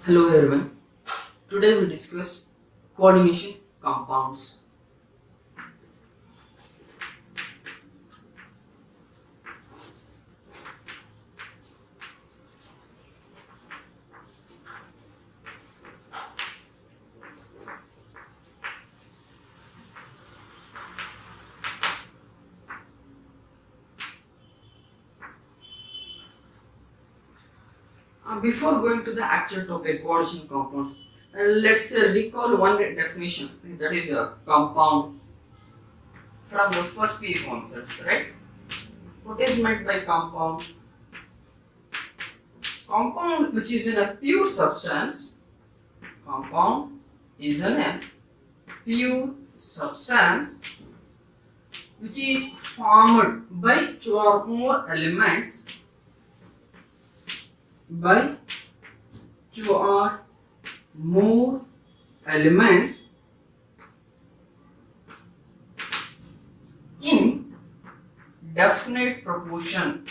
Hello everyone. Today we discuss coordination compounds. Before going to the actual topic, coordination compounds, let's recall one definition, that is a compound from the first PA concepts, right? What is meant by compound? Compound which is in a pure substance. Compound is in a pure substance which is formed by two or more elements in definite proportion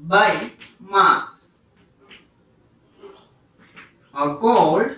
by mass are called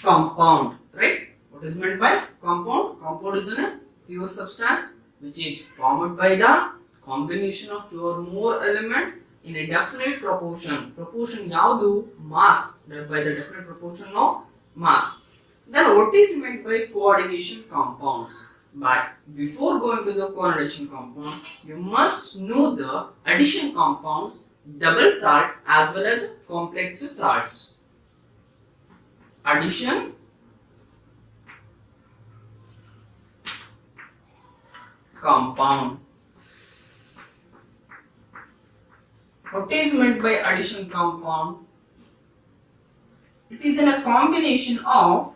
compound, right? What is meant by compound? Compound is a pure substance which is formed by the combination of two or more elements in a definite proportion. Proportion yaudu mass, by the definite proportion of mass. Then what is meant by coordination compounds? But before going to the coordination compounds, you must know the addition compounds, double salt as well as complex salts. Addition compound. What is meant by addition compound? It is in a combination of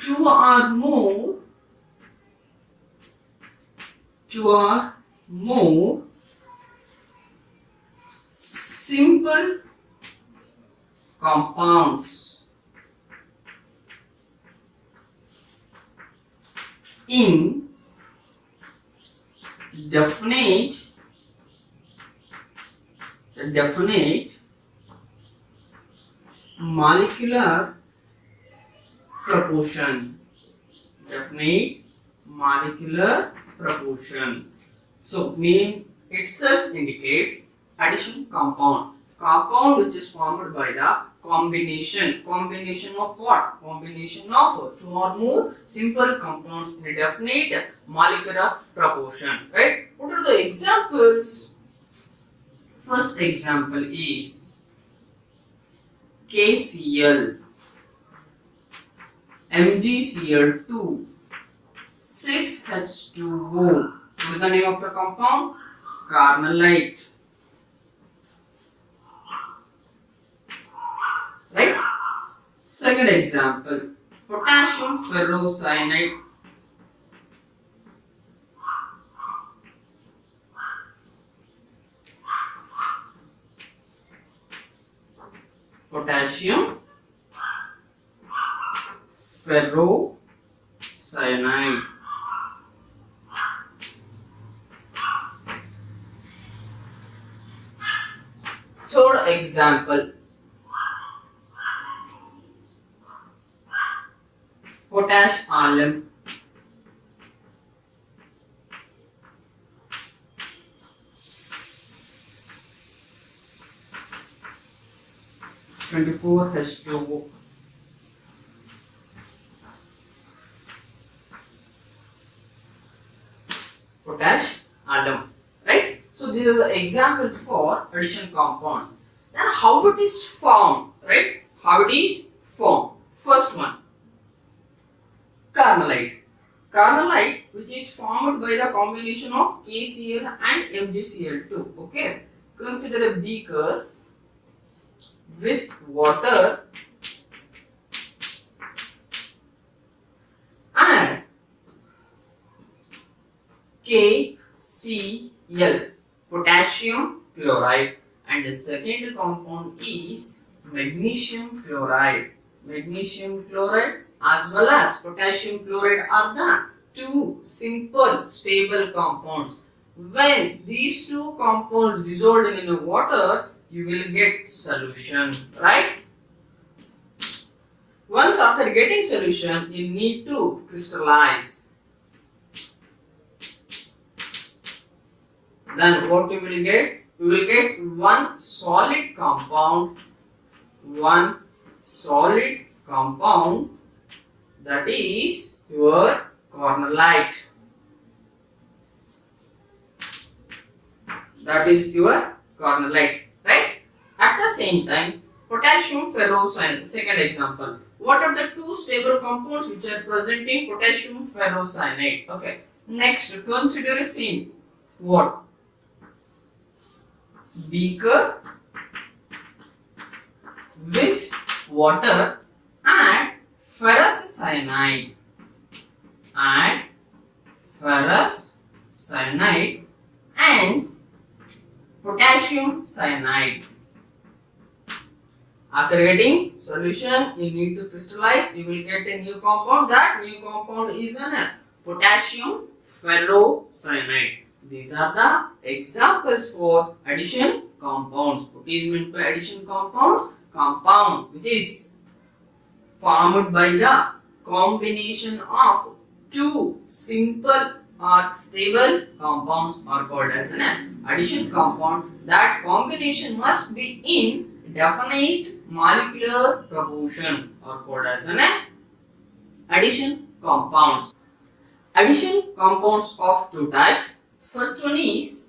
two or more simple compounds in definite molecular proportion. So mean itself indicates addition compound. Compound which is formed by the combination of what? Combination of two or more simple compounds in a definite molecular proportion, right? What are the examples? First example is KCl, MgCl2, 6H2O. What is the name of the compound? Carnallite. Right? Second example, potassium ferrocyanide. Potassium ferrocyanide. Third example, potash alum. H2O. Potash alum, right? So these are the examples for addition compounds. Then how it is formed, right? How it is formed. First one, carnallite. Carnallite which is formed by the combination of KCl and MgCl2. Okay, consider a beaker with water and KCl, potassium chloride, and the second compound is magnesium chloride. magnesium chloride as well as potassium chloride are the two simple stable compounds. When these two compounds dissolved in a water, you will get solution, right? Once after getting solution, you need to crystallize. Then what you will get? You will get one solid compound, that is your cornellite. That is your cornellite, right? At the same time, potassium ferrocyanide, second example. What are the two stable compounds which are present in potassium ferrocyanide? Okay. Next, consider a scene. What? Beaker with water, add ferrous cyanide. Add ferrous cyanide and potassium cyanide. After getting solution, you need to crystallize. You will get a new compound. That new compound is a potassium ferrocyanide. These are the examples for addition compounds. What is meant by addition compounds? Compound which is formed by the combination of two simple or stable compounds are called as an addition compound. That combination must be in definite molecular proportion are called as an addition compounds. Addition compounds of two types. First one is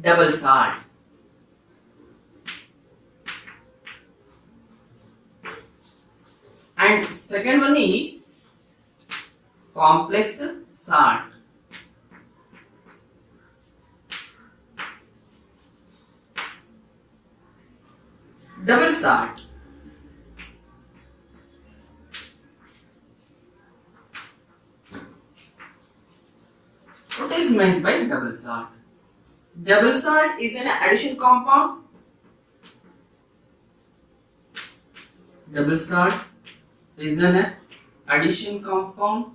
double salt. And second one is complex salt. Double salt. What is meant by double salt? Double salt is an addition compound. Double salt is an addition compound.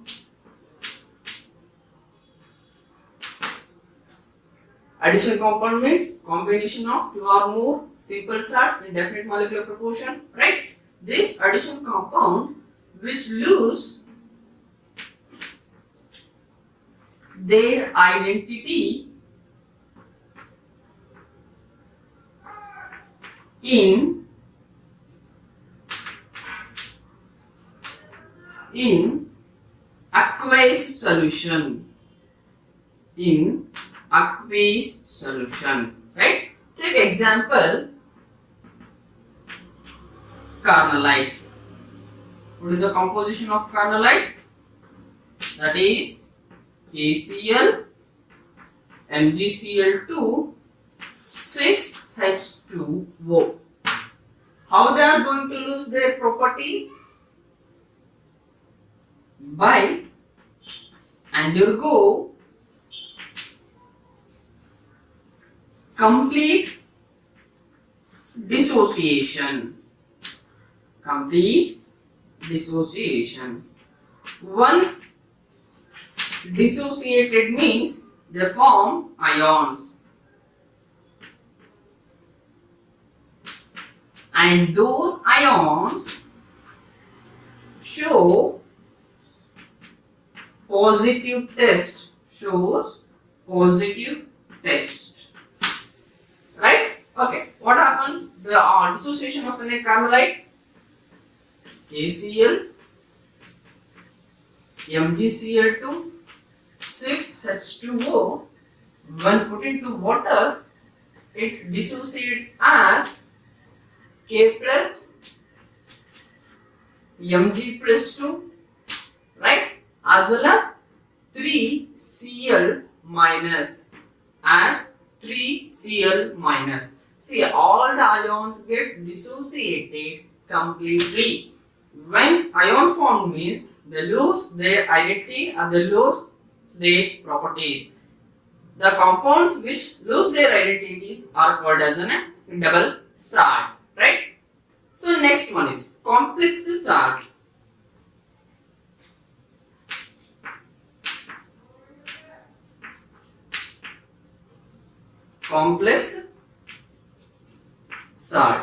Addition compound means combination of two or more simple salts in definite molecular proportion, right? This addition compound which lose their identity in aqueous solution. In aqueous solution, right? Take example, carnallite. What is the composition of carnallite? That is KCl, MgCl2, 6H2O. How they are going to lose their property? By undergo complete dissociation. Complete dissociation. Once dissociated means they form ions. And those ions show positive test. Shows positive test. Right? Okay. What happens? The dissociation of a carnallite, KCl, MgCl2, 6H2O. When put into water, it dissociates as K plus Mg plus 2, right? As well as 3Cl minus, as 3Cl minus. See, all the ions gets dissociated completely. Once ion form means they lose their identity and they lose their properties. The compounds which lose their identities are called as a double salt, right? So next one is complex salt. Complex salt.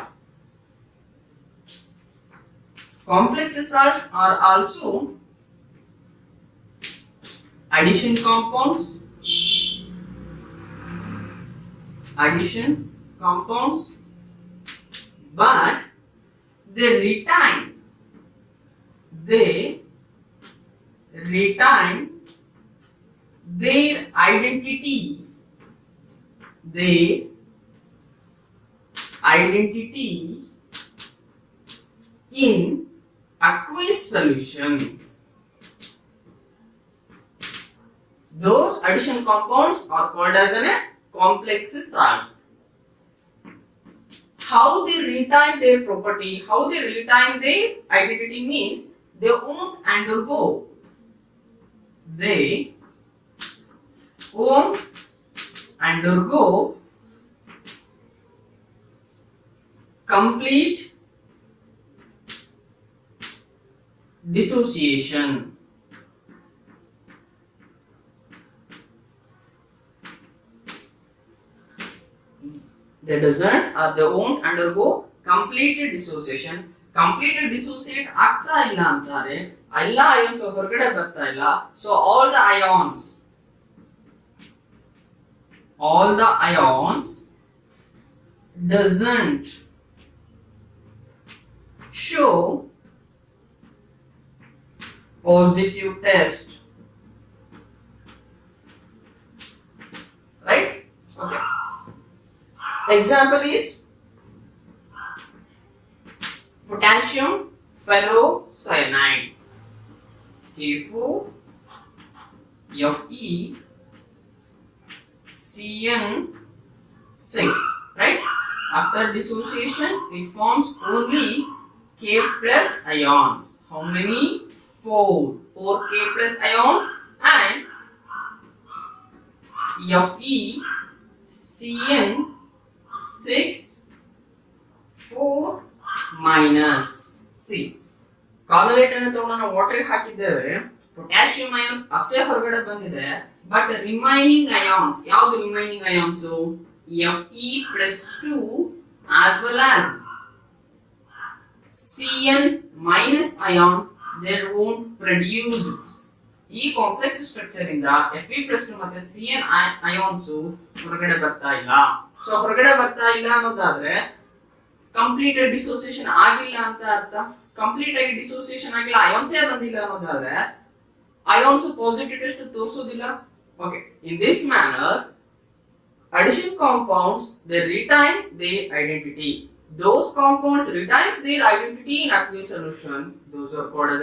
Complex salts are also addition compounds. But they retain their identity. In aqueous solution. Those addition compounds are called as complex salts. How they retain their property, how they retain their identity means they won't undergo complete dissociation. They won't undergo complete dissociation. Complete dissociate ಆಗ್ತಾ ಇಲ್ಲ ಅಂತಾರೆ. ಎಲ್ಲ ions ಹೊರಗಡೆ ಬರ್ತಾ ಇಲ್ಲ. So all the ions doesn't show positive test. Right? Okay. Example is potassium ferrocyanide, KFeCN6, right? After dissociation it forms only K plus ions. How many? 4 K plus ions and FeCN6 4 minus. See, carbonate ಅನ್ನು ತಗೊಂಡು ನಾವು water ಹಾಕಿದ್ದೇವೆ, potassium ions ಅಷ್ಟೇ ಹೊರಗಡೆ ಬಂದಿದೆ, but remaining ions ಯಾವುದು? Remaining ions Fe+2 as well as Cn minus ions they won't produce. ಈ complex structure ಇಂದ Fe+2 ಮತ್ತೆ Cn ions ಹೊರಗಡೆ ಬರ್ತಾ ಇಲ್ಲ. ಸೊ ಹೊರಗಡೆ ಬರ್ತಾ ಇಲ್ಲ ಅನ್ನೋದಾದ್ರೆ ಕಂಪ್ಲೀಟ್ ಡಿಸೋಸಿಯೇಷನ್ ಆಗಿಲ್ಲ ಅಂತ ಅರ್ಥ. ಕಂಪ್ಲೀಟ್ ಆಗಿ ಡಿಸೋಸಿಯೇಷನ್ ಆಗಿಲ್ಲ, ಅಯಾನ್ಸೇ ಬಂದಿಲ್ಲ ಅನ್ನೋದಾದ್ರೆ ಅಯಾನ್ಸ್ ಪಾಸಿಟಿವ್ ಟೆಸ್ಟ್ ತೋರಿಸೋದಿಲ್ಲ. Okay, in this manner addition compounds they retain their identity. Those compounds retains their identity in aqueous solution. Those are called as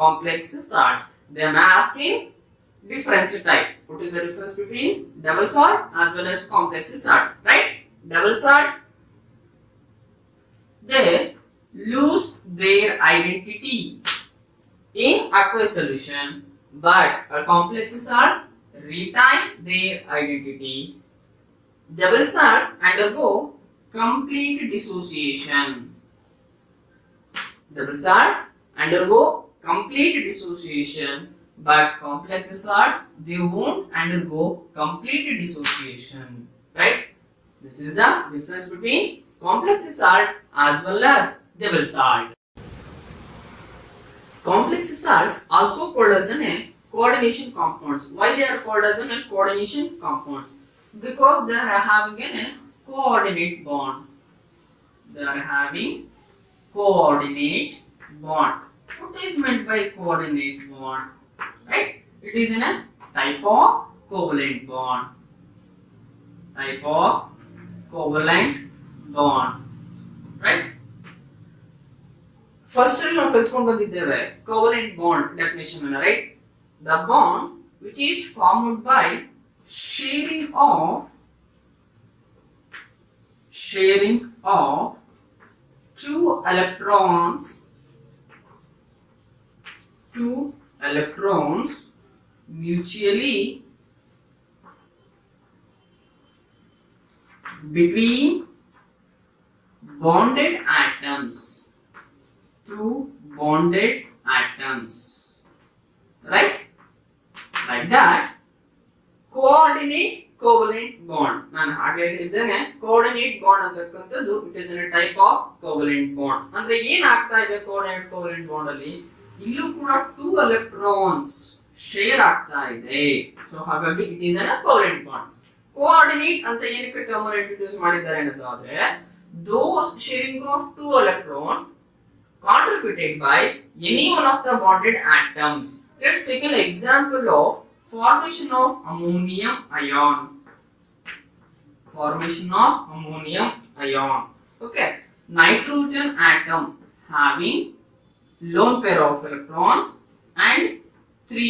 complex salts. They are asking difference type. What is the difference between double salt as well as complex salt? Right? Double salt, they lose their identity in aqueous solution, but complex salts retain their identity. Double salts undergo complete dissociation. Double salt undergo complete dissociation, but complex salts they won't undergo complete dissociation. Right? This is the difference between complex salt as well as double salt. Complex salts also called as coordination compounds. Why they are called as coordination compounds? Because they are having a coordinate bond. They are having coordinate bond. What is meant by coordinate bond? Right? It is in a type of covalent bond. Type of covalent bond. Right? First ನಾವು ಕಲ್ತ್ಕೊಂಡು ಬಂದಿದ್ದೇವೆ covalent bond definition ಅನ್ನು, right? The bond which is formed by sharing of two electrons mutually between bonded atoms. two bonded atoms, right? Like that. Coordinate covalent bond. ನಾನು ಹಾಗೆ ಹೇಳಿದ್ದೇನೆ coordinate bond ಅಂತಕ್ಕಂಥದ್ದು it is a type of covalent bond. ಅಂದ್ರೆ ಏನಾಗ್ತಾ ಇದೆ coordinate covalent bond ಅಲ್ಲಿ ಇಲ್ಲೂ ಕೂಡ 2 electrons share ಆಗ್ತಾ ಇದೆ. ಸೊ ಹಾಗಾಗಿ it is a covalent bond. Coordinate ಅಂತ ಏನಕ್ಕೆ ಟರ್ಮ್ ಅನ್ನು ಇಂಟ್ರೊಡ್ಯೂಸ್ ಮಾಡಿದ್ದಾರೆ ಅನ್ನೋದಾದ್ರೆ those sharing of 2 electrons contributed by any one of the bonded atoms. Let's take an example of formation of ammonium ion. Formation of ammonium ion. Okay. Nitrogen atom having lone pair of electrons and 3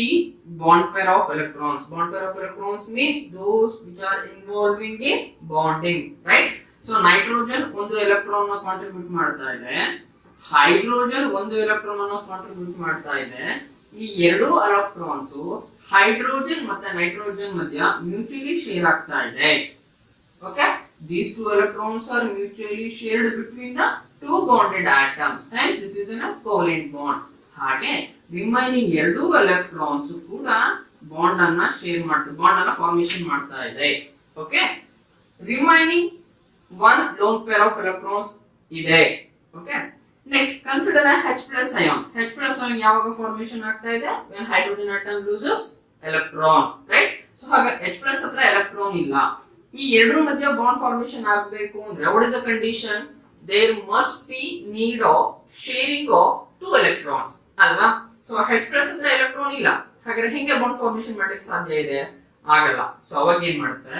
bond pair of electrons. Bond pair of electrons means those which are involving in bonding, right? So nitrogen ಒಂದು electron ಅನ್ನು contribute ಮಾಡ್ತಾ ಇದೆ, hydrogen ಒಂದು electron ಅನ್ನು contribute ಮಾಡ್ತಾ ಇದೆ. ಈ ಎರಡು electrons hydrogen ಮತ್ತೆ nitrogen ಮಧ್ಯ mutually share ಆಗ್ತಾ ಇದೆ. Okay, these two electrons are mutually shared between the two bonded atoms. Hence this is a covalent bond. ಹಾಗೆ ರಿಮೈನಿಂಗ್ ಎರಡು ಎಲೆಕ್ಟ್ರಾನ್ಸ್ ಕೂಡ ಬಾಂಡ್ ಅನ್ನ ಶೇರ್ ಮಾಡ್ತಾ ಬಾಂಡ್ ಅನ್ನ ಫಾರ್ಮೇಶನ್ ಮಾಡ್ತಾ ಇದೆ. Okay, remaining one lone pair of electrons ಇದೆ. Okay, next consider H plus ion. H plus ion ಯಾವಾಗ ಫಾರ್ಮೇಶನ್ ಆಗ್ತಾ ಇದೆ? when hydrogen atom loses electron, right? So ಹಾಗಾದ್ರೆ H plus ಹತ್ರ ಎಲೆಕ್ಟ್ರಾನ್ ಇಲ್ಲ. ಈ ಎರಡರ ಮಧ್ಯ ಬಾಂಡ್ ಫಾರ್ಮೇಶನ್ ಆಗಬೇಕು ಅಂದ್ರೆ what is the condition? There must be need of sharing of 2 electrons ಅಲ್ವಾ? ಸೊ H plus ಹತ್ರ ಎಲೆಕ್ಟ್ರಾನ್ ಇಲ್ಲ, ಹಾಗಾದ್ರೆ ಹೆಂಗೆ ಬಾಂಡ್ ಫಾರ್ಮೇಶನ್ ಮಾಡಲಿಕ್ಕೆ ಸಾಧ್ಯ ಇದೆ? ಆಗಲ್ಲ. ಸೊ ಅವಾಗ ಏನ್ ಮಾಡುತ್ತೆ,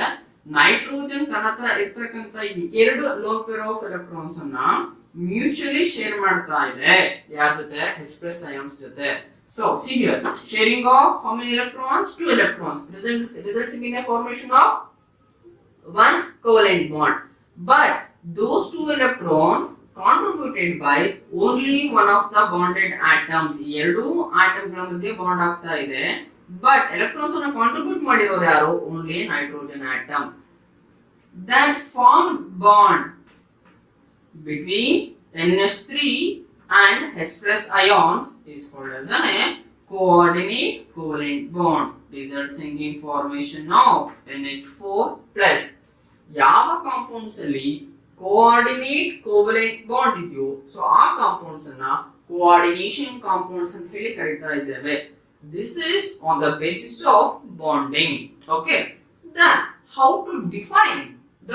ನೈಟ್ರೋಜನ್ ತನ್ನ ಹತ್ರ ಇರ್ತಕ್ಕಂತ ಈ ಎರಡು ಲೋನ್ ಪೇರ್ ಆಫ್ ಎಲೆಕ್ಟ್ರಾನ್ಸ್ ಅನ್ನ ಮ್ಯೂಚುವಲಿ ಶೇರ್ ಮಾಡ್ತಾ ಇದೆ. ಯಾರ ಜೊತೆ? H plus ions ಜೊತೆ. So see here, sharing of how many electrons? 2 electrons resulting in a formation of one covalent bond. But those 2 electrons contributed by only one of the bonded atoms. ಎರಡು ಆಟಮ್ಗಳ ಮಧ್ಯೆ bond ಆಗ್ತಾ ಇದೆ, but electrons ಅನ್ನು contribute ಮಾಡಿರೋರು ಯಾರು? only nitrogen atom. That formed bond between NH3 and H plus ions is called as a coordinate covalent bond, resulting in formation of NH4 plus. ಯಾವ compounds ಅಲ್ಲಿ coordinate covalent bond ಇದೆಯೋ so ಆ compounds ಅನ್ನ coordination compounds ಅಂತ ಹೇಳಿ ಕರೀತಾ ಇದ್ದೇವೆ. This is on the basis of bonding. Okay, then how to define the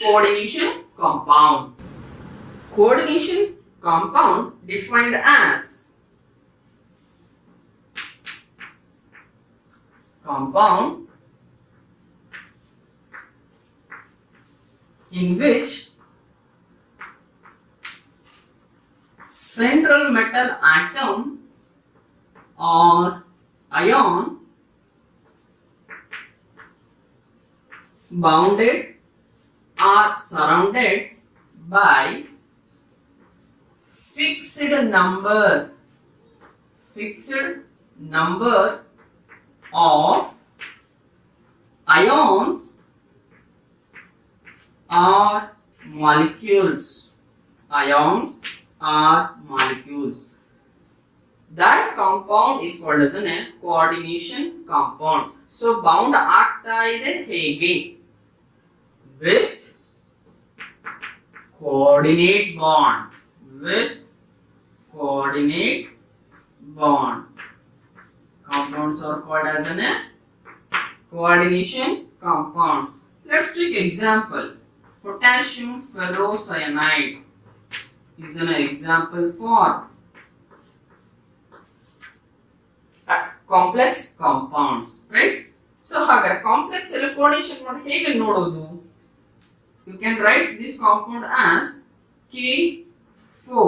coordination compound. Coordination compound defined as compound in which central metal atom or ion bounded or surrounded by fixed number of ions or molecules. That compound is called as a coordination compound. So bound ಆಗ್ತಾ ಇದೆ ಹೇಗೆ? With coordinate bond. Compounds are called as a coordination compounds. Let's take example. Potassium ferrocyanide is an example for complex compounds, right? So ಹಾಗಾದ್ರೆ complex ಅಲ್ಲಿ coordination ಮಾಡಿ ಹೇಗೆ ನೋಡೋದು? You can write this compound as K4.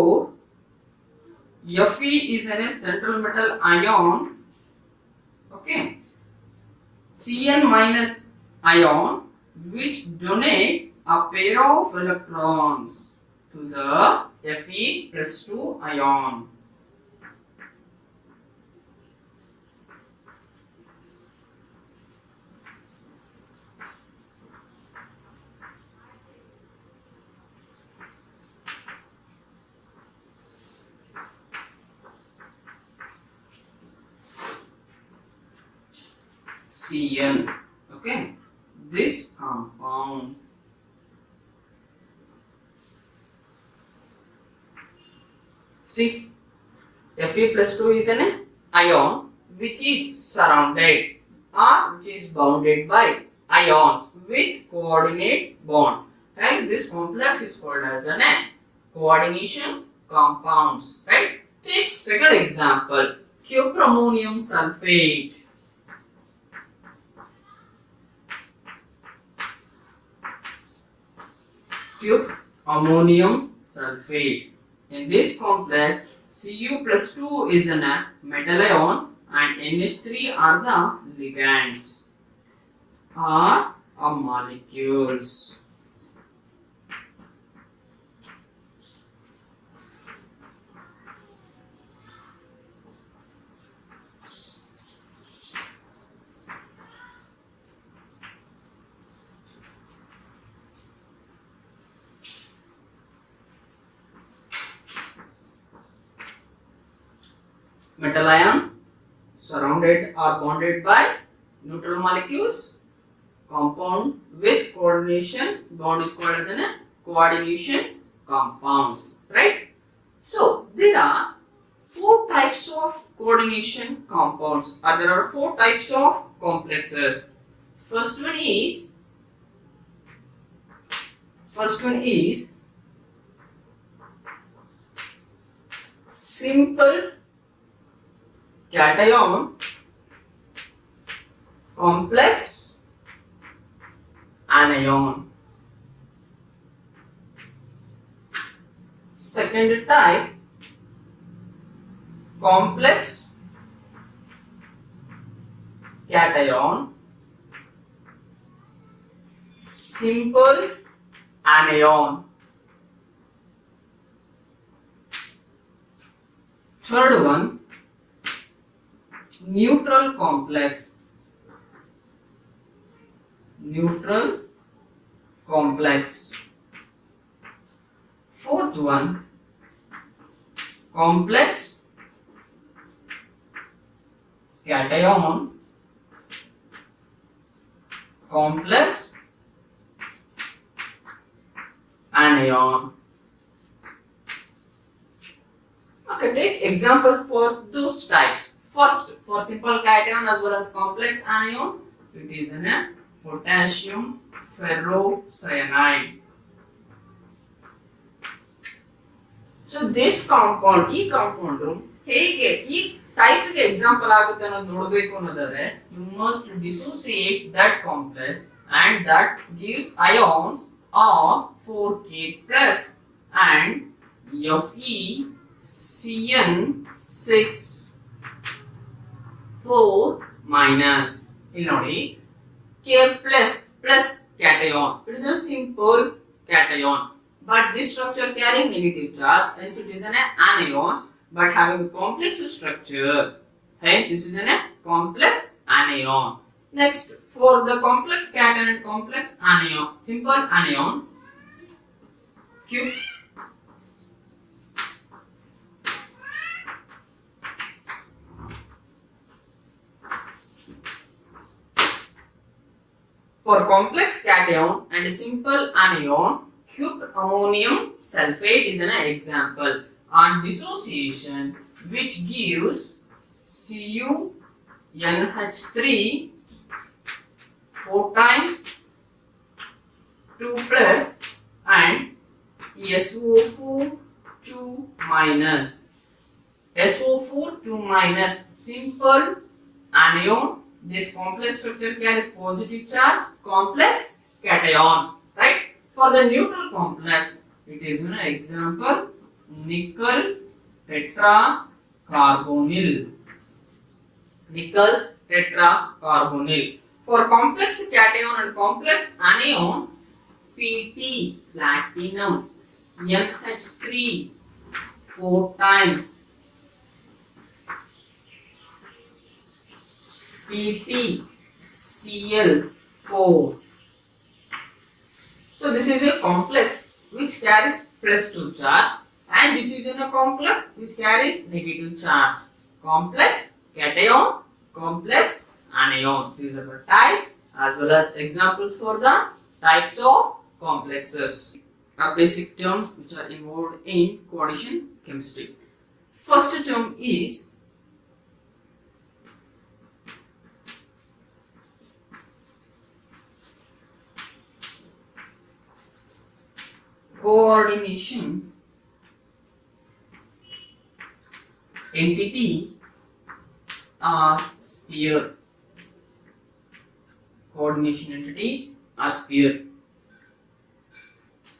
Fe is a central metal ion. Okay. Cn minus ion which donate a pair of electrons to the Fe plus 2 ion. Cn. Okay, this compound. See, Fe plus 2 is an ion which is surrounded or which is bounded by ions with coordinate bond, and this complex is called as an coordination compounds. Right? Take second example, cuprammonium sulfate. Cuprammonium sulfate. In this complex, Cu plus 2 is an metal ion and NH3 are the ligands or molecules. Metal ion surrounded or bonded by neutral molecules. Compound with coordination bond is called as a coordination compounds. Right? So there are four types of coordination compounds, or there are four types of complexes. First one is simple cation complex anion. Second type, complex cation simple anion. Third one, neutral complex. Fourth one, complex cation complex anion. Okay, take example for those types. First, for simple cation as well as complex anion, it is a potassium ferrocyanide. So this compound, ಈ compound ಹೇಗೆ ಈ type ಗೆ example ಆಗುತ್ತೆ ಅನ್ನೋದು ನೋಡಬೇಕು ಅನ್ನೋದಾದ್ರೆ, you must dissociate that complex and that gives ions of 4K plus and FeCN6 4 minus. ಇಲ್ಲಿ ನೋಡಿ, K plus plus cation. It is a simple cation, but this structure carrying negative charge, hence it is an anion, but having complex structure. Hence this is a complex anion. Next, for the complex cation and complex anion, simple anion, Q. For complex cation and simple anion, cuprammonium sulfate is an example. On dissociation, which gives CuNH3 4 times 2 plus and SO4 2 minus. SO4 2 minus, simple anion. This complex structure carries positive charge, complex cation. Right? For the neutral complex, it is an example, nickel tetracarbonyl. Nickel tetracarbonyl. For complex cation and complex anion, PT platinum, NH3 4 times, PtCl4. So this is a complex which carries +2 charge, and this is a complex which carries negative charge. Complex cation, complex anion. These are the types as well as examples for the types of complexes. Basic terms which are involved in coordination chemistry. First term is coordination entity or sphere. Coordination entity or sphere.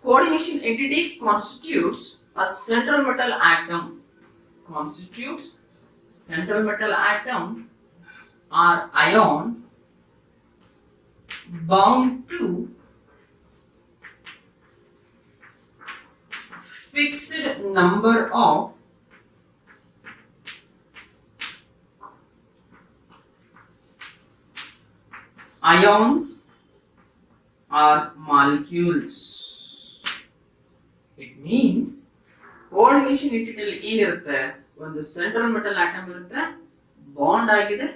Coordination entity constitutes a central metal atom. Constitutes central metal atom or ion bound to fixed number of ions or molecules. It means coordination entity ಏನಿರುತ್ತೆ ಒಂದು central metal atom ಇರುತ್ತೆ bond ಆಗಿದೆ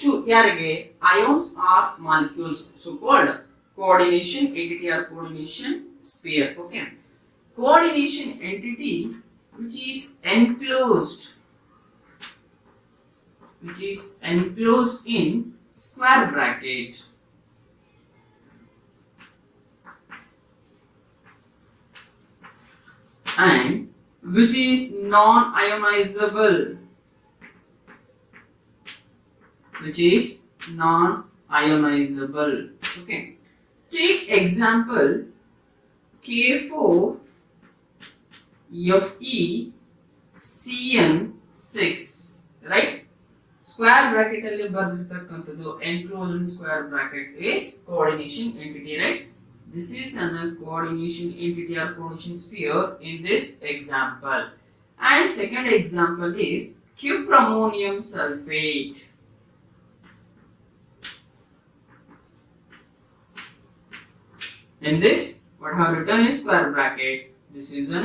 to ಯಾರಿಗೆ ions or molecules, so called coordination entity or coordination sphere. Okay, coordination entity which is enclosed in square bracket and which is non-ionizable. Okay, take example K4FeCN6, right? Square bracket alli bardiರ್ತಕ್ಕಂಥದ್ದು enclosed in square bracket is coordination entity, right? This is a coordination entity or coordination sphere in this example. And second example is cuprammonium sulfate. In this, what I have written is square bracket. This is a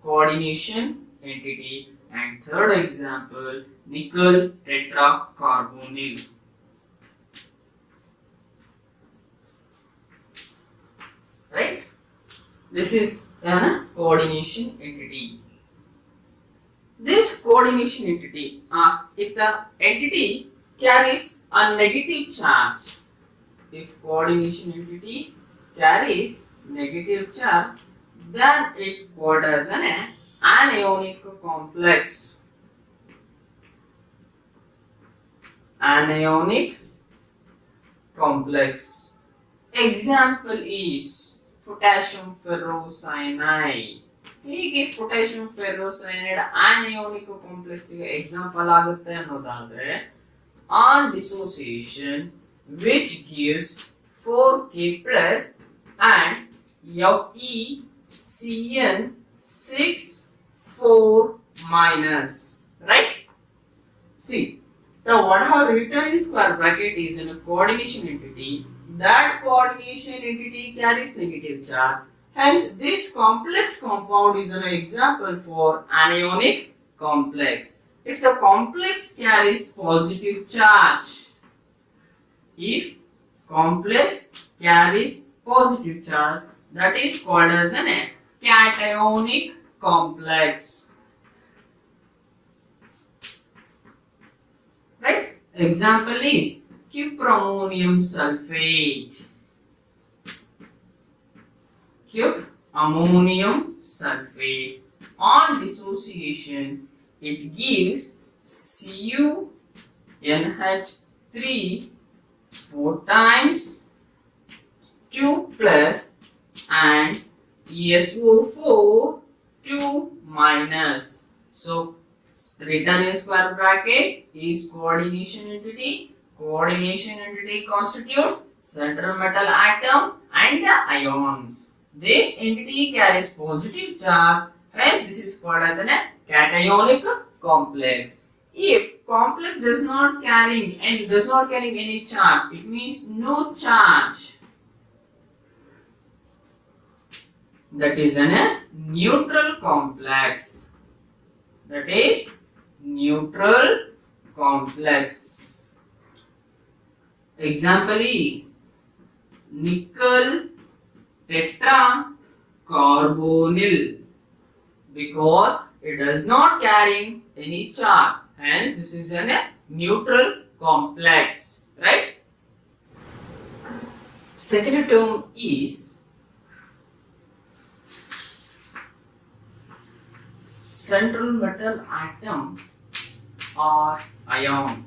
coordination entity. And third example, nickel tetracarbonyl. Right? This is a coordination entity. This coordination entity, if the entity carries a negative charge, if coordination entity carries negative charge, then it called as an anionic complex. Anionic complex. Example is potassium ferrocyanide. ಹೀಗೆ potassium ferrocyanide anionic complex ಗೆ example ಆಗುತ್ತೆ ಅನ್ನೋದಾದ್ರೆ on dissociation which gives 4K plus and FeCN6 4 right? See, now what I have written in square bracket is in a coordination entity. That coordination entity carries negative charge. Hence, this complex compound is an example for anionic complex. If the complex carries positive charge, if complex carries positive charge, that is called as an cationic complex. Right? Example is cuprammonium sulfate. Cuprammonium sulfate. On dissociation, it gives CuNH3 4 times 2 plus and ESO4 2 minus. So written in square bracket is coordination entity. Coordination entity constitutes central metal atom and the ions. This entity carries positive charge, hence this is called as a cationic complex. If complex does not carry any charge, it means no charge. That is a neutral complex. That is neutral complex. Example is nickel tetracarbonyl, because it does not carry any charge. Hence, this is a neutral complex, right? Second term is central metal atom or ion.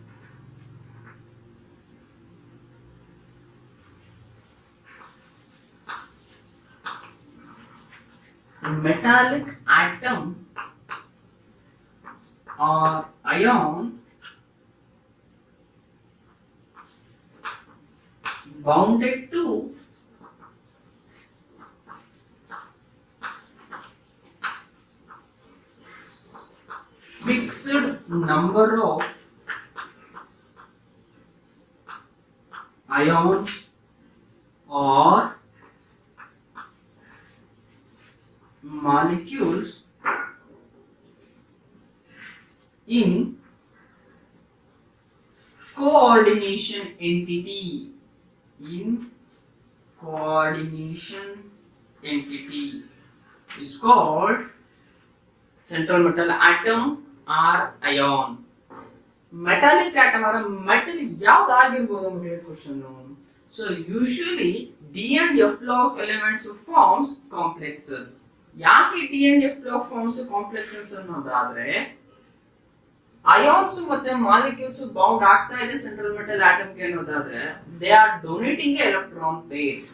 Metallic atom or ion bounded to fixed number of ions or molecules in coordination entity. In coordination entity is called central metal atom or ion. Metallic atom or metal ಯಾವ್ದಾಗಿರ್ಬೋದು ಅಂತ question. So usually D and F block elements forms complexes. ಯಾಕೆ D and F block forms complexes ಅನ್ನೋದಾದ್ರೆ ions ಮತ್ತೆ molecules bound ಆಗ್ತಾ ಇದೆ central metal atom ಗೆ ಅನ್ನೋದಾದ್ರೆ they are donating electron pairs.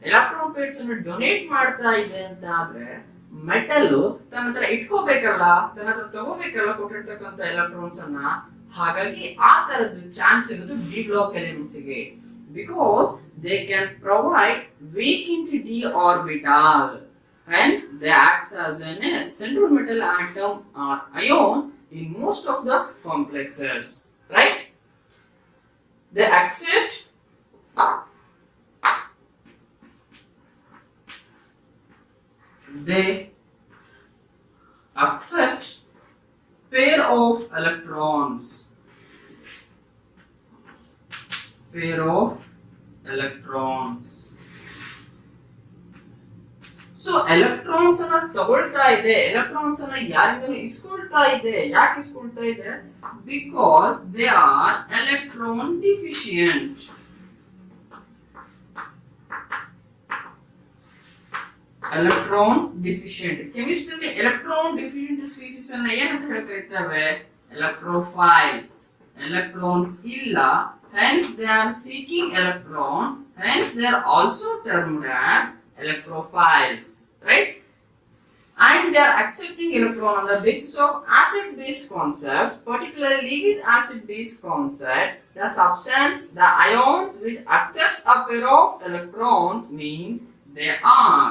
electron pairs ಅನ್ನು donate ಮಾಡ್ತಾ ಇದೆ ಅಂತ ಆದ್ರೆ ಮೆಟಲ್ ತನ್ನ ಹತ್ರ ಇಟ್ಕೋಬೇಕಲ್ಲ, ತನ್ನ ಹತ್ರ ತಗೋಬೇಕಲ್ಲ ಕೊಟ್ಟಿರ್ತಕ್ಕಂಥ ಎಲೆಕ್ಟ್ರಾನ್ಸ್ ಅನ್ನ. ಹಾಗಾಗಿ ಆ ತರದ ಚಾನ್ಸ್ ಇರೋದು ಡಿ ಬ್ಲಾಕ್ ಎಲಿಮೆಂಟ್ಸ್ ಗೆ, because they can provide vacant D orbital. Hence, they acts as a central metal atom or ion in most of the complexes, right? They accept pair of electrons. Pair of electrons. So electrons ಅನ್ನ ತಗೊಳ್ತಾ ಇದೆ, electrons ಅನ್ನ ಯಾರಿಂದಲೂ ಇಸ್ಕೊಳ್ತಾ ಇದೆ. ಯಾಕೆ ಇಸ್ಕೊಳ್ತಾ ಇದೆ? Because they are electron deficient. Electron deficient. Chemistry electron deficient species ಅನ್ನ ಏನಂತ ಹೇಳ್ತಿರ್ತೇವೆ? Electrophiles. Electrons ಇಲ್ಲ, hence they are seeking electron, hence they are also termed as electrophiles, right? And they are accepting electron on the basis of acid-base concepts, particularly Lewis acid-base concept. The substance, the ions which accepts a pair of electrons means they are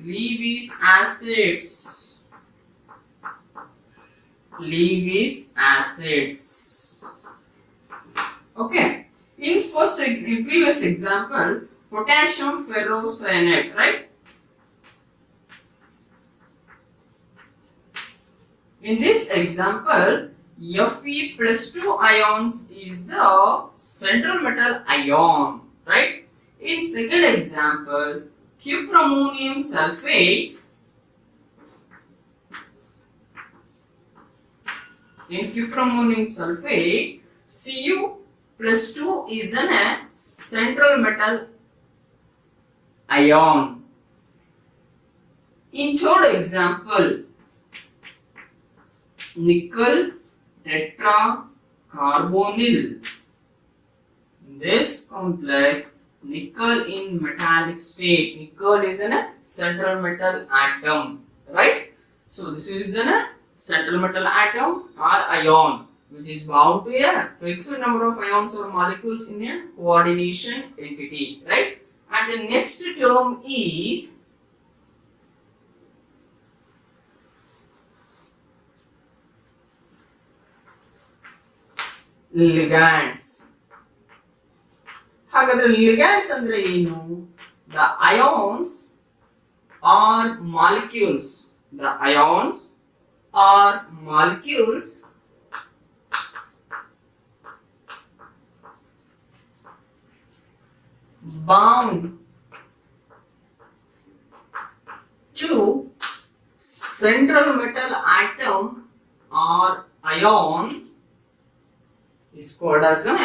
Lewis acids. Lewis acids. Okay. In previous example, potassium ferrocyanate, right? In this example, Fe+2 ions is the central metal ion, right? In second example, cuprammonium sulfate. In cuprammonium sulfate, Cu+2 is a central metal ion. In third example, nickel tetracarbonyl. This complex, nickel in metallic state. Nickel is a central metal atom, right? So this is a central metal atom or ion which is bound to a fixed number of ions or molecules in a coordination entity, right? And the next term is ligands. ಹಾಗಾದ್ರೆ ligands ಅಂದ್ರೆ ಏನು? The ions or molecules. The ions or molecules bound to central metal atom or ion is called as a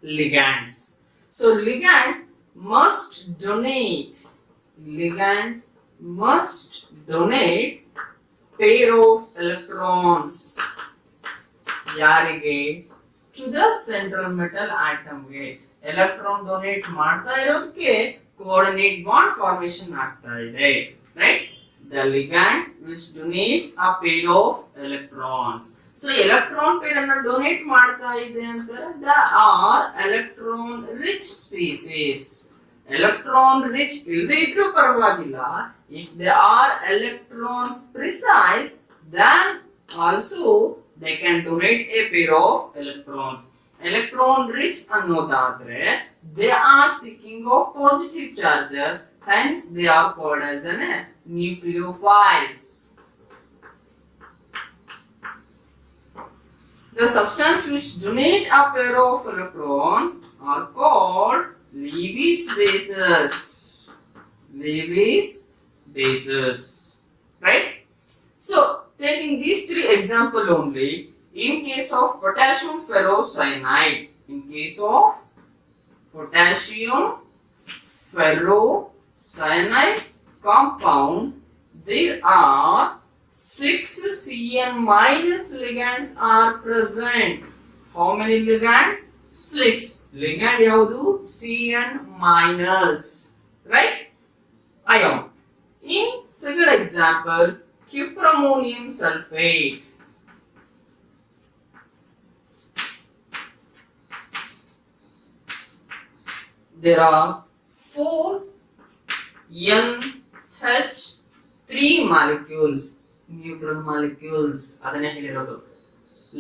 ligands. So ligand must donate pair of electrons ಯಾರಿಗೆ to the central metal atom ಗೆ electron donate ಮಾಡ್ತಾ ಇರೋದಕ್ಕೆ coordinate bond formation ಆಗ್ತಾ ಇದೆ, right? The ligands which donate a pair of electrons. So electron pair ಅನ್ನು donate ಮಾಡ್ತಾ ಇದೆ ಅಂತ there are electron rich species. Electron rich ಇಲ್ಲದೆ ಇದ್ರೂ ಪರವಾಗಿಲ್ಲ, if they are electron precise then also they can donate a pair of electrons. Electron rich ಅನ್ನೋದಾದ್ರೆ they are seeking of positive charges, hence they are called as an nucleophiles. The substance which donate a pair of electrons are called Lewis bases. Lewis bases, right? So taking these three example only, in case of potassium ferrocyanide, in case of potassium ferrocyanide compound, there are 6 Cn minus ligands are present. How many ligands? 6. Ligand yaudu? Cn minus, right? Ion. In second example, cuprammonium sulfate. There are 4 NH3 molecules, neutral molecules. ಅದನ್ನೇ ಹೇಳಿರೋದು.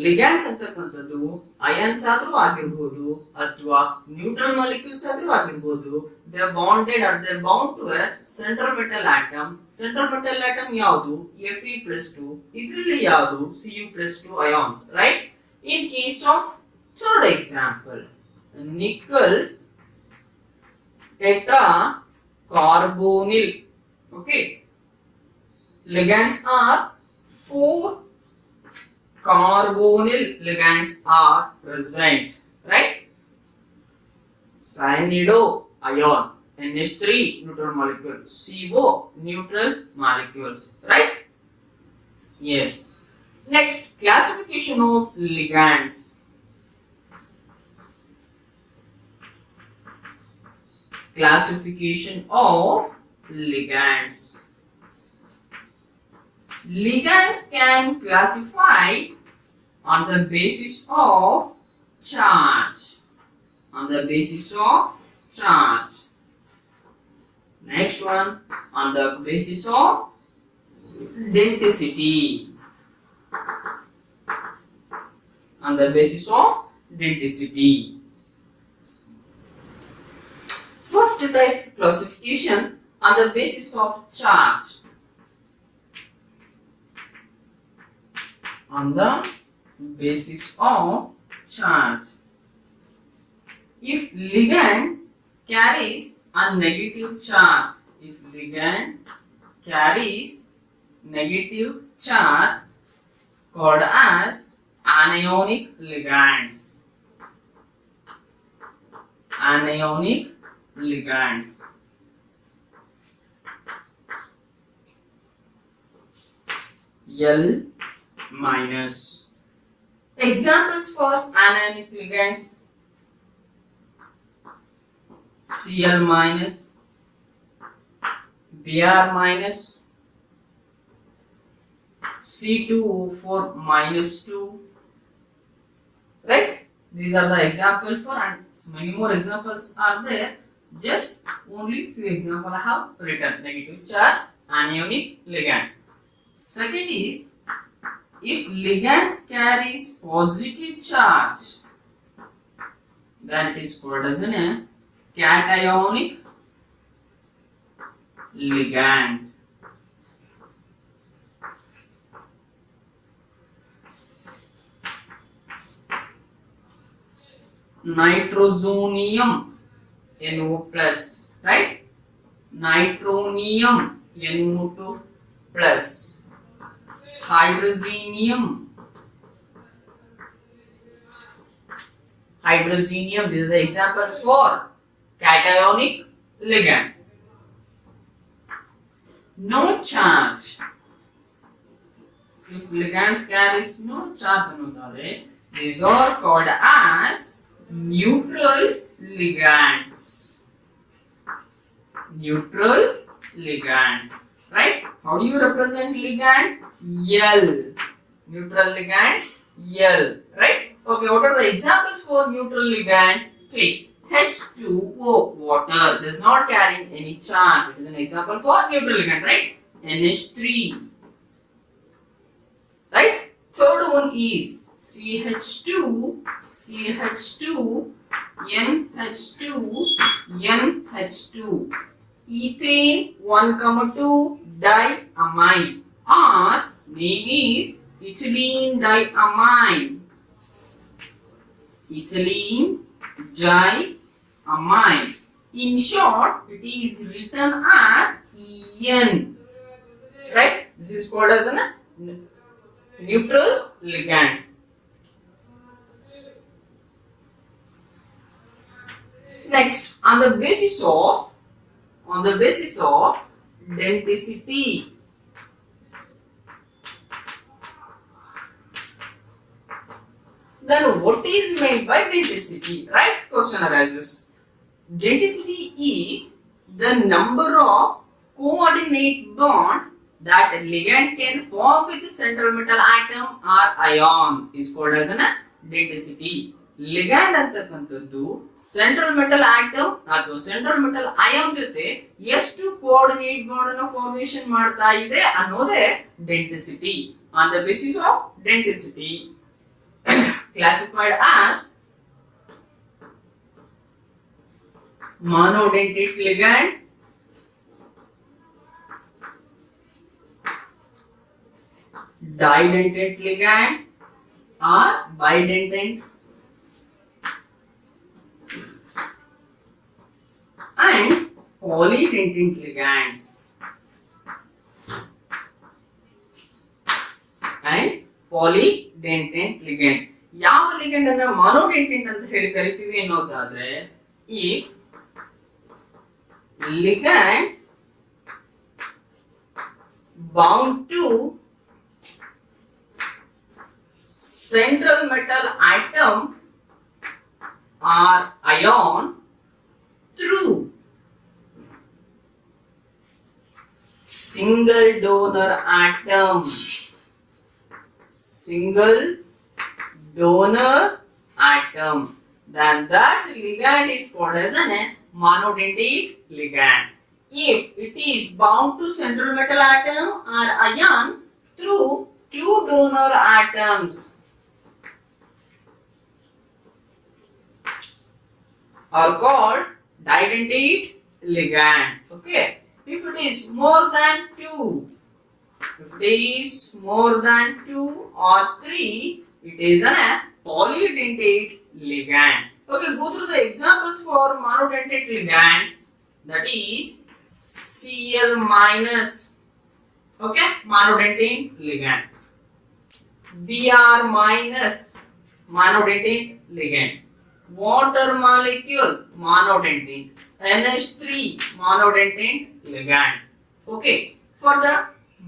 Ligands ಅಂತಕ್ಕಂಥದ್ದು ions ಆದ್ರೂ ಆಗಿರ್ಬೋದು ಅಥವಾ neutral molecules ಆದ್ರೂ ಆಗಿರ್ಬೋದು. They are bonded or they bound to a central metal atom. Central metal atom ಯಾವುದು? Fe+2. ಇದರಲ್ಲಿ ಯಾವುದು? Cu+2 ions, right? In case of third example, nickel tetracarbonyl. Okay, ligands are 4 carbonyl ligands are present, right? Cyanido ion, NH3 neutral molecule, CO neutral molecules, right? Yes. Next, classification of ligands. Classification of ligands. Ligands can classify on the basis of charge. On the basis of charge. Next one, on the basis of denticity. On the basis of denticity. First type classification on the basis of charge. On the basis of charge. If ligand carries a negative charge, if ligand carries negative charge, called as anionic ligands. Anionic ligands. L minus. Examples for anionic ligands: Cl minus, Br minus, C2O4 minus 2. Right? These are the examples for, and many more examples are there. Just only few examples I have written. Negative charge, anionic ligands. Second is, if ligands carries positive charge, that is called as a cationic ligand. Nitrosonium NO plus, right? Nitronium, NO2 plus. Hydrogenium, hydrogenium, this is an example for cationic ligand. No charge. If ligands carries no charge, these are called as neutral ligands. Neutral ligands, right? How do you represent ligands? L. Neutral ligands, L, right? Okay, what are the examples for neutral ligand? Take H2O, water, does not carry any charge. It is an example for neutral ligand, right? NH3, right? Third one is CH2, CH2, NH2, NH2. Ethane 1,2 diamine, or name is ethylene diamine. Ethylene diamine. In short, it is written as EN. Right? This is called as a neutral ligands. Next, on the basis of denticity. Then what is meant by denticity? Right? Question arises. Denticity is the number of coordinate bond that a ligand can form with the central metal atom or ion is called as a denticity. Ligand ಅಂತಕ್ಕಂಥದ್ದು central metal atom ಅಥವಾ central metal ion ಜೊತೆ ಎಷ್ಟು coordinate bond ಅನ್ನು formation ಮಾಡ್ತಾ ಇದೆ ಅನ್ನೋದೇ denticity. On the basis of denticity classified as monodentate ligand, didentate ligand, or bidentate, and polydentate ligands. And polydentate ligand. ಯಾವ ligand ಅನ್ನ ಮೊನೋಡೆಂಟೇಟ್ ಅಂತ ಹೇಳಿ ಕರಿತೀವಿ ಅನ್ನೋದಾದ್ರೆ, if ligand bound to central metal atom or ion through single donor atom, single donor atom, then that ligand is called as a monodentate ligand. If it is bound to central metal atom or ion through two donor atoms are called didentate ligand. Okay, if it is more than two, if it is more than 2 or 3, it is a polydentate ligand. Okay, go through the examples for monodentate ligand. That is Cl minus. Okay, monodentate ligand. Br minus, monodentate ligand. Water molecule, monodentate. NH3, monodentate ligand. Okay, for the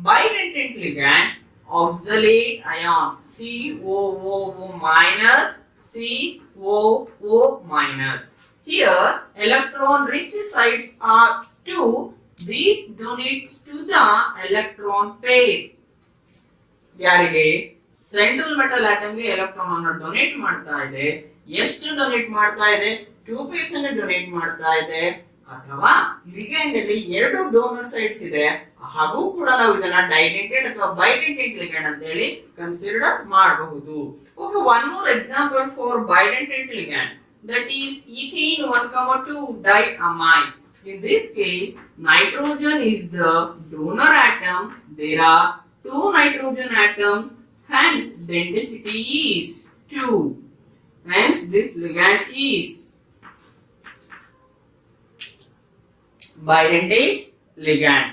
bidentate ligand, oxalate ion, COOO minus, COO minus. Here, electron rich sites are 2. These donates to the electron pair. ಯಾರಿಗೆ central metal atom ಗೆ electron ಅನ್ನು donate ಮಾಡ್ತಾ ಇದೆ, ಎಷ್ಟು donate ಮಾಡ್ತಾ ಇದೆ? 2 pairs ಅನ್ನು donate ಮಾಡ್ತಾ ಇದೆ. ಅಥವಾ ಲಿಗ್ಯಾಂಡ್ ಅಲ್ಲಿ ಎರಡು ಡೋನರ್ ಸೈಟ್ಸ್ ಇದೆ, ಹಾಗೂ ಕೂಡ ನಾವು ಇದನ್ನ ಡೈಡೆಂಟೆಡ್ ಅಥವಾ ಬೈಡೆಂಟೆಡ್ ಲಿಗ್ಯಾಂಡ್ ಅಂತ ಹೇಳಿ ಕನ್ಸಿಡರ್ ಮಾಡಬಹುದು. Okay, one more example for bidentate ligand, that is ethene 1,2 diamine. In this case, nitrogen is the donor atom. There are 2 nitrogen atoms, hence denticity is 2. Hence this ligand is bidentate ligand.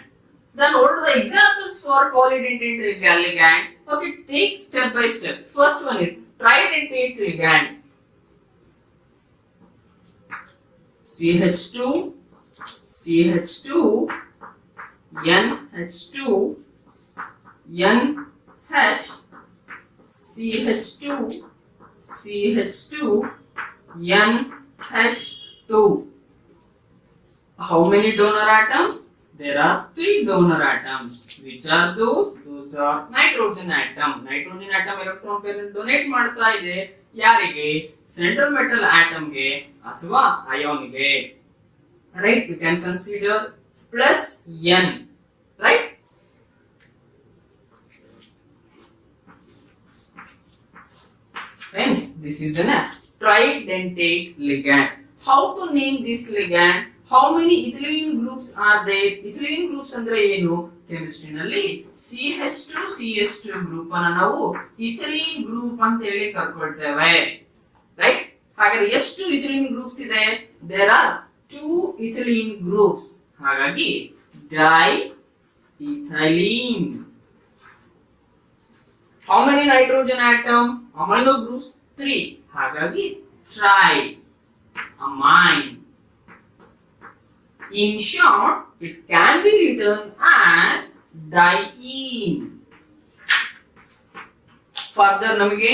Then what are the examples for polydentate ligand? Okay, take step by step. First one is tridentate ligand. CH2, CH2, NH2, NH, CH2, CH2, NH2. How many donor atoms? There are 3 donor atoms. Which are those? Those are nitrogen atom. Nitrogen atom electron pair donate ಮಾಡ್ತಾ ಇದೆ ಯಾರಿಗೆ? Central metal atom ಗೆ ಅಥವಾ ion ಗೆ. Right? We can consider plus N. Right? Friends, this is a tridentate ligand. How to name this ligand? How many ethylene groups are there? Ethylene groups ಅಂದ್ರೆ ಏನು? Chemistry ನಲ್ಲಿ CH2CH2 group ಅನ್ನು ನಾವು ethylene group ಅಂತ ಹೇಳಿ ಕರ್ಕೊಳ್ತೇವೆ. Right? ಹಾಗಾದ್ರೆ ಎಷ್ಟು ethylene groups ಇದೆ? There are 2 ethylene groups. ಹಾಗಾಗಿ diethylene. How many nitrogen atom? Amino groups 3. ಹಾಗಾಗಿ triamine. In short, it can be written as diene. Further ನಮಗೆ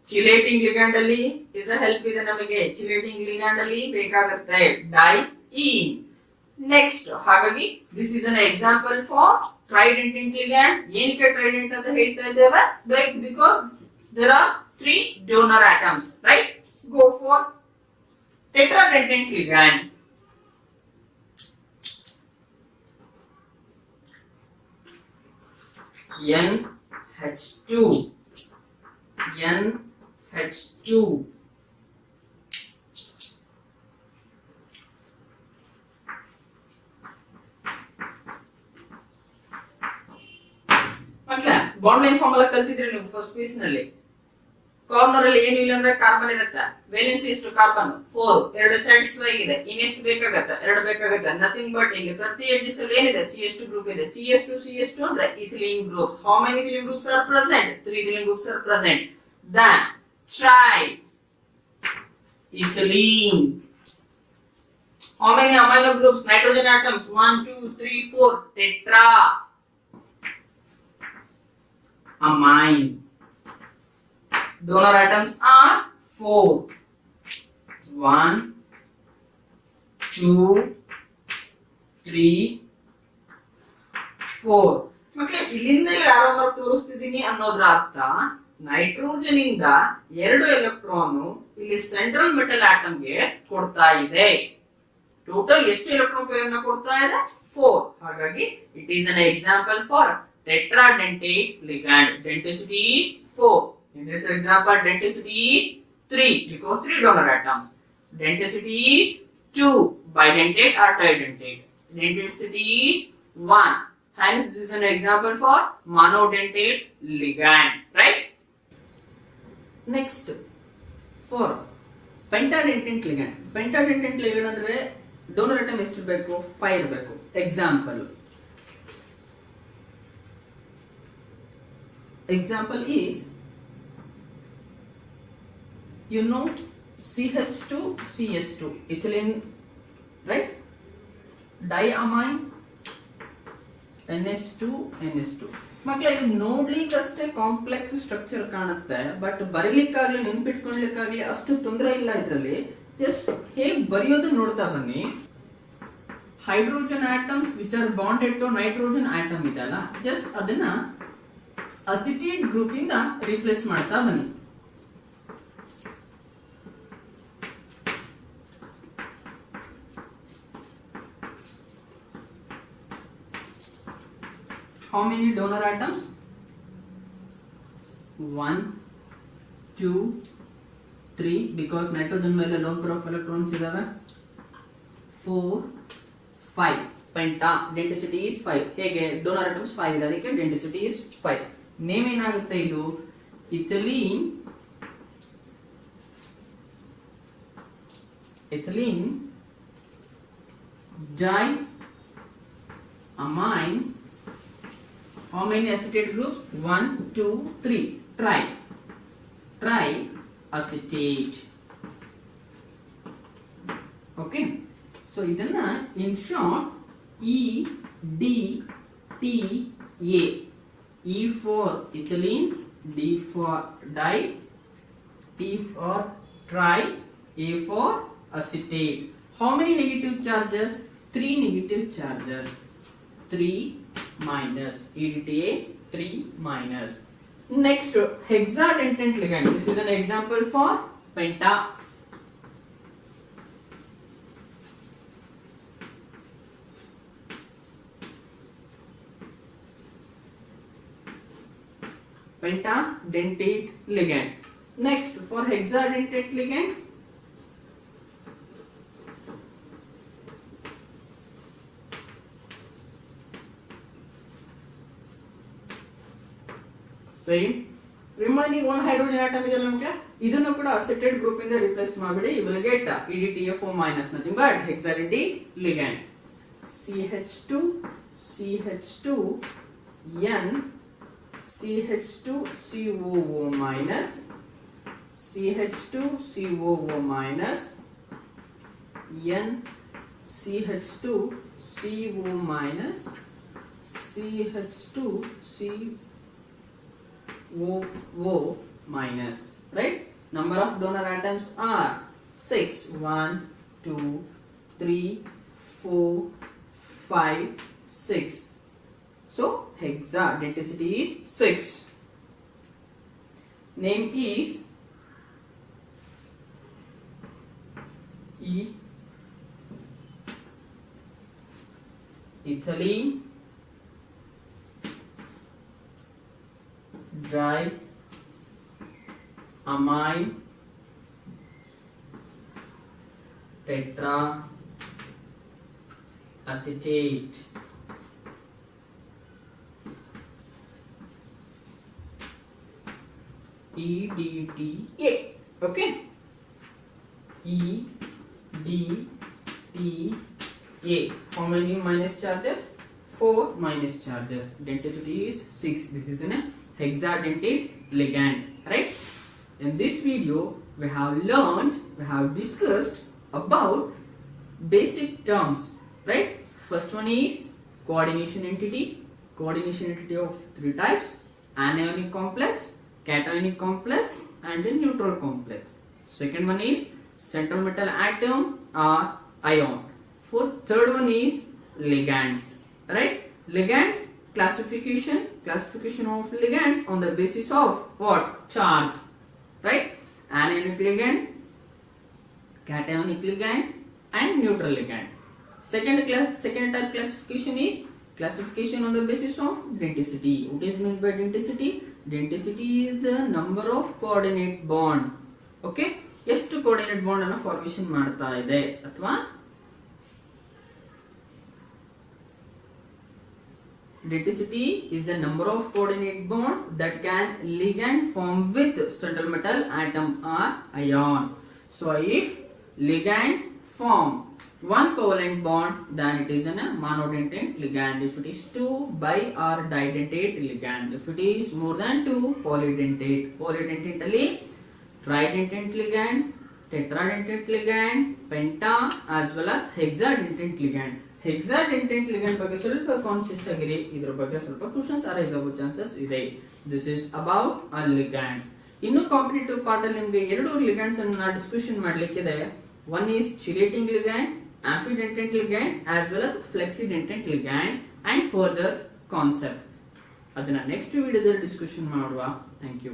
ಚಿಲೇಟಿಂಗ್ ಲಿಗ್ಯಾಂಡ್ ಅಲ್ಲಿ ಇದರ ಹೆಲ್ಪ್ ಇದೆ. ನಮಗೆ ಚಿಲೇಟಿಂಗ್ ಲಿಗ್ಯಾಂಡ್ ಅಲ್ಲಿ ಬೇಕಾಗುತ್ತೆ diene. ನೆಕ್ಸ್ಟ್ ಹಾಗಾಗಿ this is an example for tridentate ligand. ಏನಕ್ಕೆ ಟ್ರೈಡೆಂಟ್ ಅಂತ ಹೇಳ್ತಾ ಇದ್ದೇವೆ? Because there are 3 donor atoms. Right? Go for tetradentate ligand. NH2, NH2. ಮಕ್ಕಳೇ ಬಾಂಡ್ ಲೈನ್ ಫಾರ್ಮುಲಾ ಕಲ್ತಿದ್ರಿ ನೀವು ಫಸ್ಟ್ ಪೀಸ್ ನಲ್ಲಿ. ಕಾರ್ನರ್ ಅಲ್ಲಿ ಏನು ಇಲ್ಲ ಅಂದ್ರೆ ಕಾರ್ಬನ್ ಇರುತ್ತೆ. ವೇಲೆನ್ಸಿ ಎಷ್ಟು? ಕಾರ್ಬನ್ 4. ಎರಡು ಸ್ಯಾಟಿಸ್ಫೈ ಆಗಿದೆ. ಇನ್ನೆಷ್ಟು ಬೇಕಾಗುತ್ತೆ? 2 ಬೇಕಾಗುತ್ತೆ. ನಥಿಂಗ್ ಬಟ್ ಇಲ್ಲಿ ಪ್ರತಿ ಎಡ್ಜಸ್ ಅಲ್ಲಿ ಏನಿದೆ? CH2 ಗ್ರೂಪ್ ಇದೆ. CH2 ಅಂದ್ರೆ ethylene groups. How many ethylene groups are present? 3 ethylene groups are present. Then try ethylene. How many amino groups? Nitrogen atoms 1 2 3 4. Tetra amine. Donor atoms are 4. 1 2 3 4. ಮಕ್ಕಳೇ ಇಲ್ಲಿಂದ ಯಾರೋ ತೋರಿಸ್ತಿದ್ದೀನಿ ಅನ್ನೋದ್ರ ಅರ್ಥ ನೈಟ್ರೋಜನ್ ಇಂದ 2 ಎಲೆಕ್ಟ್ರಾನ್ ಇಲ್ಲಿ central metal atom ಗೆ ಕೊಡ್ತಾ ಇದೆ. ಟೋಟಲ್ ಎಷ್ಟು ಎಲೆಕ್ಟ್ರಾನ್ ಪೇರ್ ಅನ್ನು ಕೊಡ್ತಾ ಇದೆ? 4. ಹಾಗಾಗಿ it is an example for tetradentate ligand. Denticity is 4. In this example, denticity is 3 because 3 donor atoms. Denticity is 2, bidentate or tridentate. Denticity is 1. Hence, this is an example for monodentate ligand. Right? Next, for pentadentate ligand. Pentadentate ligand ಅಂದ್ರೆ donor atom ಎಷ್ಟು ಇರಬೇಕು? 5 ಇರಬೇಕು. Example is you know CH2 CH2 ethylene, right? Diamine NH2 NH2. ಮಕ್ಕಳ ಇದು ನೋಡ್ಲಿಕ್ಕಷ್ಟೇ complex structure ಕಾಣುತ್ತೆ, but ಬರೀಲಿಕ್ಕಾಗ್ಲಿ ನೆನ್ಪಿಟ್ಕೊಳ್ಲಿಕ್ಕಾಗ್ಲಿ ಅಷ್ಟು ತೊಂದರೆ ಇಲ್ಲ. ಇದರಲ್ಲಿ ಜಸ್ಟ್ ಹೇಗೆ ಬರೆಯೋದು ನೋಡ್ತಾ ಬನ್ನಿ. Hydrogen atoms which are bonded to nitrogen atom ಇದೆಲ್ಲ, ಜಸ್ಟ್ ಅದನ್ನ ಅಸಿಟೇಟ್ ಗ್ರೂಪ್ ಇಂದ ರಿಪ್ಲೇಸ್ ಮಾಡ್ತಾ ಬನ್ನಿ. How many donor atoms? 1 2 3 because nitrogen ಮೇಲೆ lone pair of electrons ಇದಾವೆ. 4 5 penta. Denticity is 5. ಹೇಗೆ? donor atoms 5 ಇದೆ, ಅದಕ್ಕೆ denticity is 5. ನೇಮ್ ಏನಾಗುತ್ತೆ? ಇದು ethylene amine. How many acetate groups? 1, 2, 3. Triacetate. Okay. So ಇದನ್ನ in short EDTA. E for ethylene, D for di, T for tri, A for acetate. How many negative charges? 3 negative charges. 3 minus. EDTA 3 minus. Next, hexadentate ligand. This is an example for penta. Pentadentate ligand. Next, for hexadentate ligand, same. Remaining one hydrogen atom is nಮಗೆ ಇದನ್ನು ಕೂಡ acetate group ಇಂದ replace ಮಾಡಿಬಿಡಿ. You will get EDTA4 minus nothing but hexadentate ligand. CH2 N CH2COO minus CH2COO minus N CH2CO minus CH2COO minus, right? Number of donor atoms are 6. 1, 2, 3, 4, 5, 6. So hexadenticity is 6. Name is E ethylene diamine tetraacetate. EDTA. Okay. EDTA. How many minus charges? 4 minus charges. Denticity is 6. This is a hexadentate ligand, right? In this video, we have discussed about basic terms, right? First one is coordination entity. Coordination entity of 3 types: anionic complex, cationic complex, and a neutral complex. Second one is central metal atom or ion. Third one is ligands, right? Ligands classification of ligands on the basis of what? Charge, right? Anionic ligand, cationic ligand, and neutral ligand. Second type classification is classification on the basis of denticity. What is meant by denticity? Denticity is the number of coordinate bond. Okay, ಎಷ್ಟು coordinate bond ಅನ್ನು formation ಮಾಡ್ತಾ ಇದೆ ಅಥವಾ denticity is the number of coordinate bond that can ligand form with central metal atom or ion. So if ligand form one covalent bond, then it is a monodentate ligand. If it is 2 bi or didentate ligand. If it is more than 2, polydentate. Polydentate ಅಲ್ಲಿ tridentate ligand, tetradentate ligand, penta as well as hexadentate ligand. Hexadentate ligand ಬಗ್ಗೆ ಸ್ವಲ್ಪ conscious ಆಗಿರಿ. ಇದರ ಬಗ್ಗೆ ಸ್ವಲ್ಪ questions arise ಆಗೋ chances ಇದೆ. This is about ligands. ಇನ್ನು ಕಾಂಪಿಟೇಟಿವ್ ಪಾರ್ಟ್ ಅಲ್ಲಿ ನಿಮಗೆ ಎರಡು ಲಿಗ್ಯಾಂಡ್ಸ್ ಅನ್ನು discussion ಮಾಡಲಿಕ್ಕಿದೆ. One is chelating ligand, amphidentate ligand as well as flexidentate ligand and further concept. ಅದನ್ನ ನೆಕ್ಸ್ಟ್ ವಿಡಿಯೋದಲ್ಲಿ ಡಿಸ್ಕಷನ್ ಮಾಡುವ. Thank you.